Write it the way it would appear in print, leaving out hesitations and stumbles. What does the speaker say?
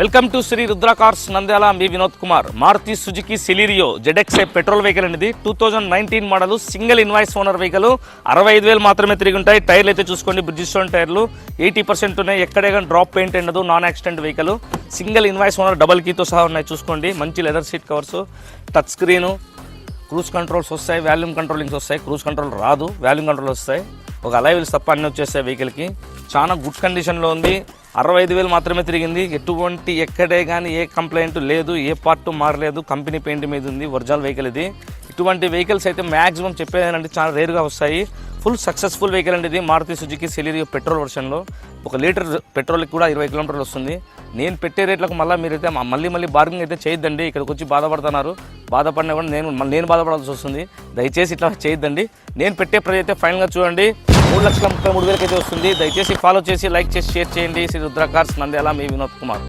Welcome to Sri Rudra cars Nandyal. మీ Vinod Kumar. Maruti Suzuki Celerio ZXi petrol vehicle అనేది 2019 model single invoice owner vehicle. 65,000 మాత్రమే తిరిగి ఉంటాయి. టైర్లు అయితే చూసుకోండి, బ్రిడ్జిస్టోన్ టైర్లు 80% ఉన్నాయి. ఎక్కడే కానీ డ్రాప్ పెయింట్ ఉండదు. Non accident vehicle, single invoice owner, double కీతో సహా ఉన్నాయి. చూసుకోండి, మంచి leather seat covers, touch screen, cruise controls వస్తాయి, వాల్యూమ్ కంట్రోలింగ్స్ వస్తాయి. క్రూజ్ కంట్రోల్ రాదు, వాల్యూమ్ కంట్రోల్ వస్తాయి. ఒక అలై వీల్స్ తప్ప అన్నీ వచ్చేస్తాయి. వెహికల్కి చాలా గుడ్ కండిషన్లో ఉంది. 65,000 మాత్రమే తిరిగింది. ఎటువంటి ఎక్కడే కానీ ఏ కంప్లైంట్ లేదు, ఏ పార్ట్ మారలేదు. కంపెనీ పెయింట్ మీద ఉంది. ఒరిజినల్ వెహికల్ ఇది. ఇటువంటి వెహికల్స్ అయితే మ్యాక్సిమం చెప్పేదంటే చాలా రేర్గా వస్తాయి. ఫుల్ సక్సెస్ఫుల్ వెహికల్ అండి ఇది. మారుతి సుజుకి సెలీరియో పెట్రోల్ వర్షన్లో 1 లీటర్ పెట్రోల్కి కూడా 20 కిలోమీటర్లు వస్తుంది. నేను పెట్టే రేట్లకు మీరైతే మళ్ళీ బార్గింగ్ అయితే చేయొద్దండి. ఇక్కడికి వచ్చి బాధపడుతున్నారు. బాధపడినా కూడా నేను బాధపడాల్సి వస్తుంది. దయచేసి ఇట్లా చేయొద్దండి. నేను పెట్టే ప్రైస్ అయితే ఫైనల్గా చూడండి 3,33,000 అయితే వస్తుంది. దయచేసి ఫాలో చేసి, లైక్ చేసి, షేర్ చేయండి. శ్రీ రుద్ర కార్స్ నంద్యాల. మీ వినోద్ కుమార్.